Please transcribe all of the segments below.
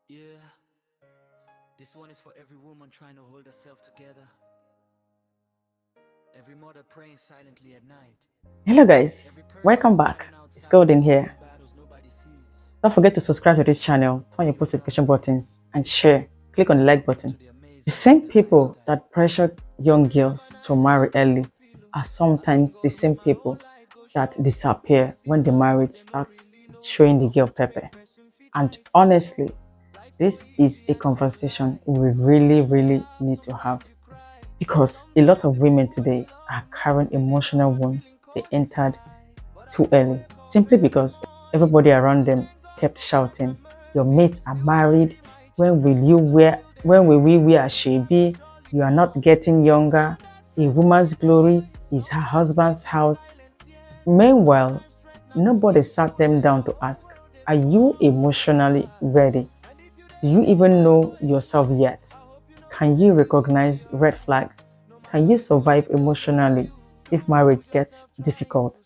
Yeah, this one is for every woman trying to hold herself together. Every mother praying silently at night. Hello guys, Every person welcome back. standing It's outside Golden fighting here. battles nobody sees. Don't forget to subscribe to this channel, turn your post notification buttons and share. Click on the like To button. the The amazing same modern people lifestyle. that pressure young girls to marry early are sometimes the same people that disappear when the marriage starts showing the girl pepper. And honestly, this is a conversation we really need to have because a lot of women today are carrying emotional wounds they entered too early simply because everybody around them kept shouting, "Your mates are married. When will we wear Shebi? You are not getting younger. A woman's glory is her husband's house." Meanwhile, nobody sat them down to ask, "Are you emotionally ready? Do you even know yourself yet? Can you recognize red flags? Can you survive emotionally if marriage gets difficult?"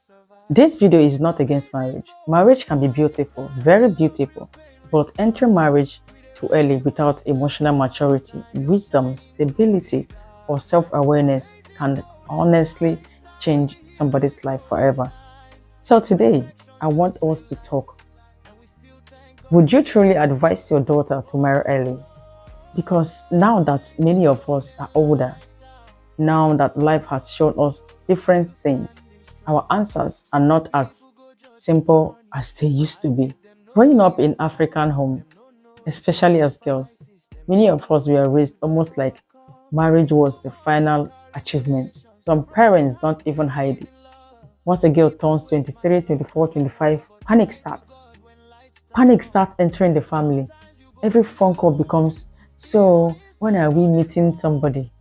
This video is not against marriage. Marriage can be beautiful, very beautiful, but entering marriage too early without emotional maturity, wisdom, stability, or self-awareness can honestly change somebody's life forever. So today, I want us to talk. Would you truly advise your daughter to marry early? Because now that many of us are older, now that life has shown us different things, our answers are not as simple as they used to be. Growing up in African homes, especially as girls, many of us were raised almost like marriage was the final achievement. Some parents don't even hide it. Once a girl turns 23, 24, 25, panic starts. Panic starts entering the family. Every phone call becomes, "So, when are we meeting somebody?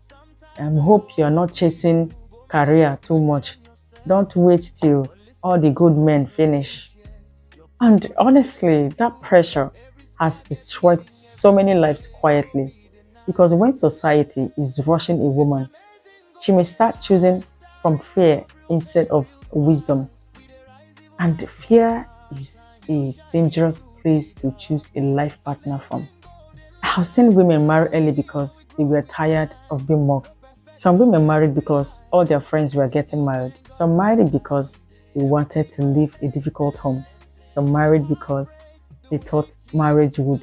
Hope you're not chasing career too much. Don't wait till all the good men finish." And honestly, that pressure has destroyed so many lives quietly. Because when society is rushing a woman, she may start choosing from fear instead of wisdom. And fear is a dangerous place to choose a life partner from. I have seen women marry early because they were tired of being mocked. Some women married because all their friends were getting married. Some married because they wanted to leave a difficult home. Some married because they thought marriage would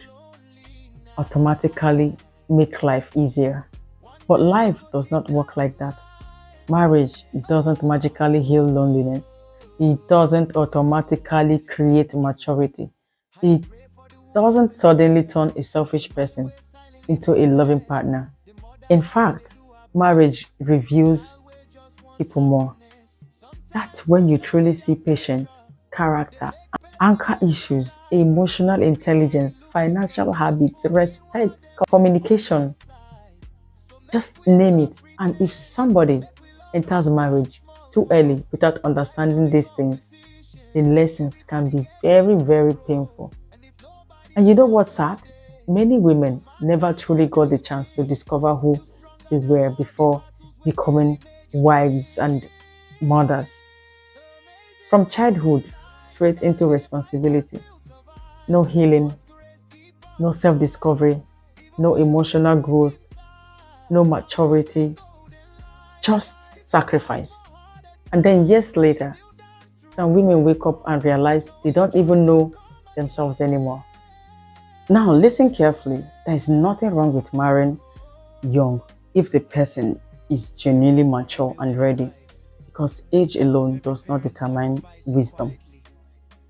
automatically make life easier. But life does not work like that. Marriage doesn't magically heal loneliness. It doesn't automatically create maturity. It doesn't suddenly turn a selfish person into a loving partner. In fact, marriage reveals people more. That's when you truly see patience, character, anchor issues, emotional intelligence, financial habits, respect, communication, just name it. And if somebody enters marriage too early without understanding these things, the lessons can be very painful. And you know what's sad? Many women never truly got the chance to discover who they were before becoming wives and mothers. From childhood straight into responsibility, no healing, no self discovery, no emotional growth, no maturity, just sacrifice. And then years later, some women wake up and realize they don't even know themselves anymore. Now, listen carefully. There is nothing wrong with marrying young if the person is genuinely mature and ready, because age alone does not determine wisdom.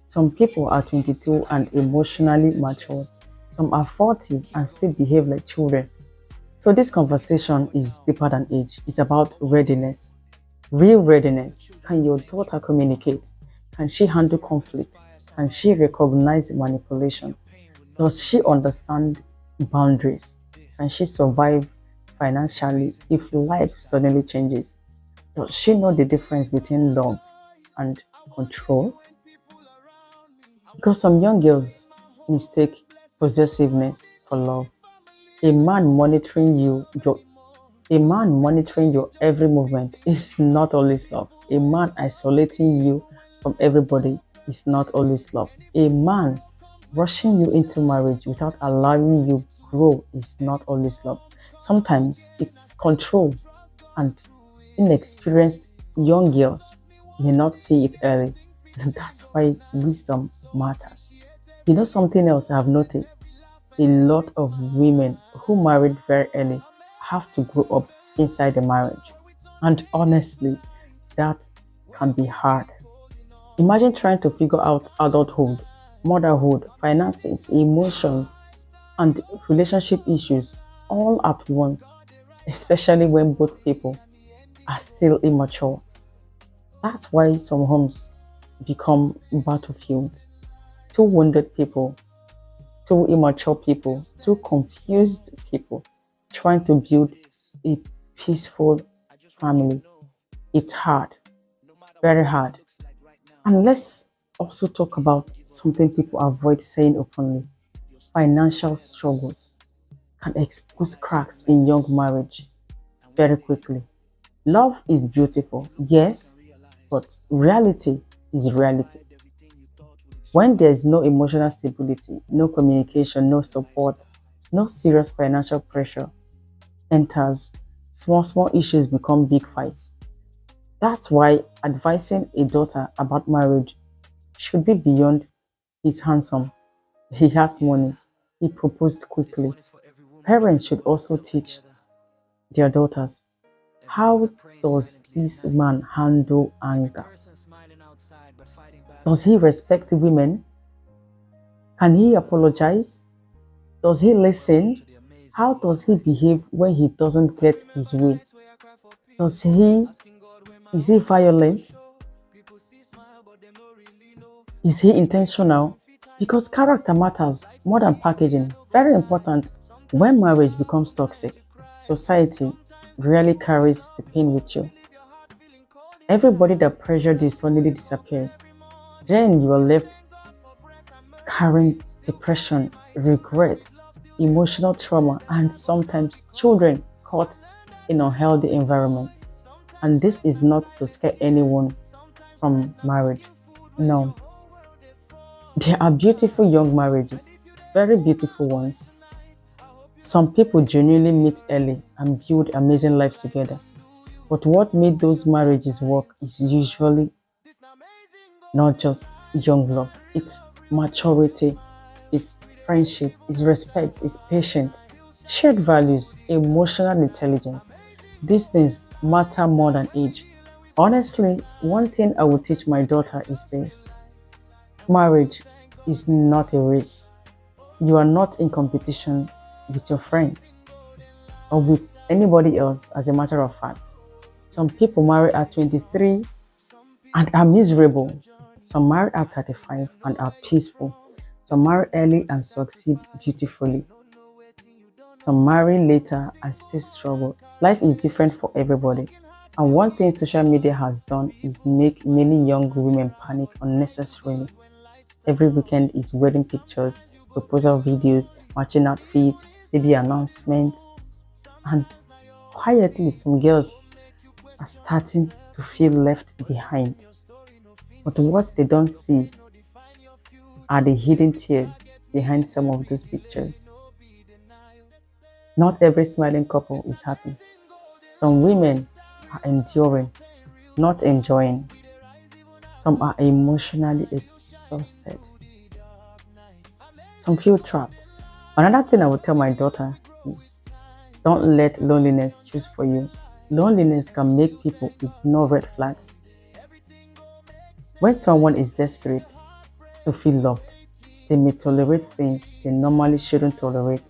Some people are 22 and emotionally mature. Some are 40 and still behave like children. So this conversation is deeper than age. It's about readiness. Real readiness. Can your daughter communicate? Can she handle conflict? Can she recognize manipulation? Does she understand boundaries? Can she survive financially if life suddenly changes? Does she know the difference between love and control? Because some young girls mistake possessiveness for love. A man monitoring a man monitoring your every movement is not always love. A man isolating you from everybody is not always love. A man Rushing you into marriage without allowing you grow is not always love. Sometimes it's control, and inexperienced young girls may not see it early. And that's why wisdom matters. You know something else I've noticed? A lot of women who married very early have to grow up inside the marriage. And honestly, that can be hard. Imagine trying to figure out adulthood, motherhood, finances, emotions, and relationship issues all at once, especially when both people are still immature. That's why some homes become battlefields. Two wounded people, two immature people, two confused people trying to build a peaceful family. It's hard, very hard. And let's also talk about something people avoid saying openly. Financial struggles can expose cracks in young marriages very quickly. Love is beautiful, yes, but reality is reality. When there's no emotional stability, no communication, no support, no serious financial pressure enters, small issues become big fights. That's why advising a daughter about marriage should be beyond he's handsome, he has money, he proposed quickly. Parents should also teach their daughters, how does this man handle anger? Does he respect women? Can he apologize? Does he listen? How does he behave when he doesn't get his way? Does he is he violent? Is he intentional? Because character matters more than packaging. Very important. When marriage becomes toxic, society rarely carries the pain with you. Everybody that pressured you suddenly disappears. Then you are left carrying depression, regret, emotional trauma, and sometimes children caught in a unhealthy environment. And this is not to scare anyone from marriage. No. There are beautiful young marriages, very beautiful ones. Some people genuinely meet early and build amazing lives together. But what made those marriages work is usually not just young love. It's maturity, it's friendship, it's respect, it's patience, shared values, emotional intelligence. These things matter more than age. Honestly, one thing I would teach my daughter is this: marriage is not a race. You are not in competition with your friends or with anybody else, as a matter of fact. Some people marry at 23 and are miserable. Some marry at 35 and are peaceful. Some marry early and succeed beautifully. Some marry later and still struggle. Life is different for everybody. And one thing social media has done is make many young women panic unnecessarily. Every weekend is wedding pictures, proposal videos, matching outfits, baby announcements, and quietly some girls are starting to feel left behind. But what they don't see are the hidden tears behind some of those pictures. Not every smiling couple is happy. Some women are enduring, not enjoying. Some are emotionally exhausted. Some feel trapped. Another thing I would tell my daughter is, don't let loneliness choose for you. Loneliness can make people ignore red flags. When someone is desperate to feel loved, they may tolerate things they normally shouldn't tolerate: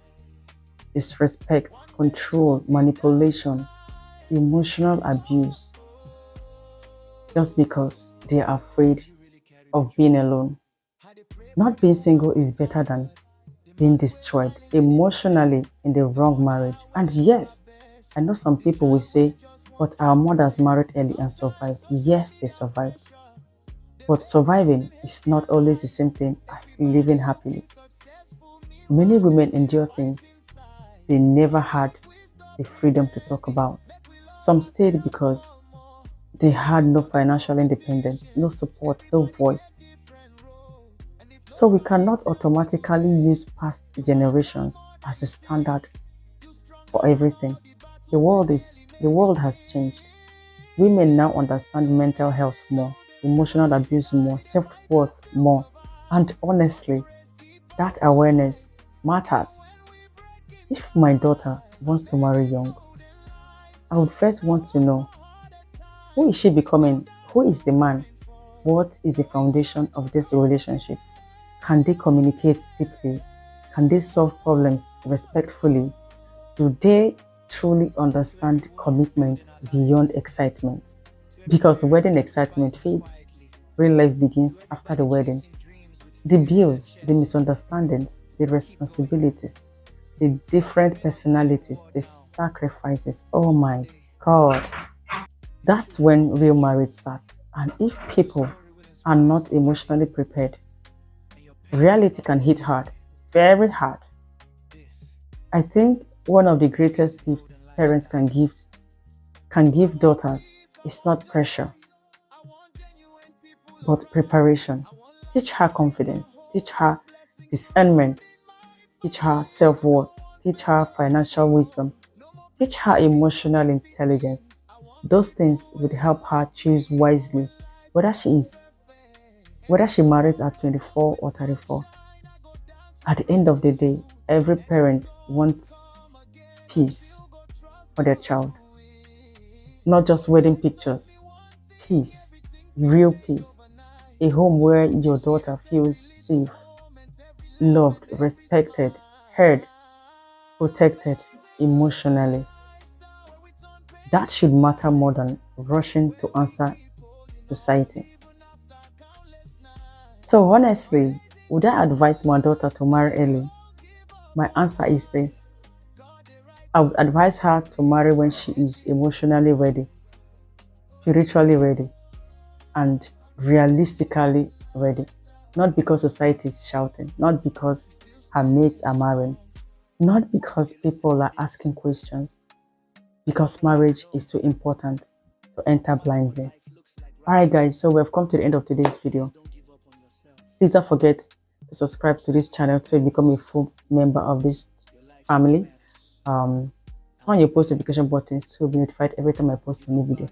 disrespect, control, manipulation, emotional abuse, just because they are afraid of being alone. Not being single is better than being destroyed emotionally in the wrong marriage. And yes, I know some people will say, but our mothers married early and survived. Yes, they survived. But surviving is not always the same thing as living happily. Many women endure things they never had the freedom to talk about. Some stayed because they had no financial independence, no support, no voice. So we cannot automatically use past generations as a standard for everything. The world has changed. Women now understand mental health more, emotional abuse more, self-worth more. And honestly, that awareness matters. If my daughter wants to marry young, I would first want to know, who is she becoming? Who is the man? What is the foundation of this relationship? Can they communicate deeply? Can they solve problems respectfully? Do they truly understand commitment beyond excitement? Because wedding excitement fades, real life begins after the wedding. The bills, the misunderstandings, the responsibilities, the different personalities, the sacrifices. Oh my God. That's when real marriage starts. And if people are not emotionally prepared, reality can hit hard, very hard. I think one of the greatest gifts parents can give daughters is not pressure, but preparation. Teach her confidence, teach her discernment, teach her self-worth, teach her financial wisdom, teach her emotional intelligence. Those things would help her choose wisely, whether she is whether she marries at 24 or 34. At the end of the day, every parent wants peace for their child, not just wedding pictures. Peace, real peace. A home where your daughter feels safe, loved, respected, heard, protected emotionally. That should matter more than rushing to answer society. So honestly, would I advise my daughter to marry early? My answer is this. I would advise her to marry when she is emotionally ready, spiritually ready, and realistically ready. Not because society is shouting, not because her mates are marrying, not because people are asking questions, because marriage is too important to enter blindly. Alright guys, so we've come to the end of today's video. Please don't forget to subscribe to this channel to become a full member of this family. Turn your post notification button to be notified every time I post a new video.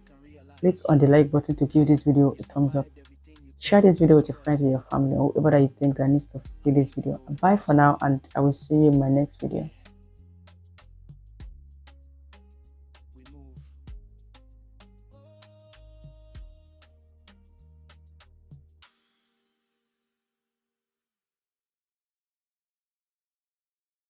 Click on the like button to give this video a thumbs up. Share this video with your friends and your family or whoever that you think that needs to see this video. Bye for now, and I will see you in my next video.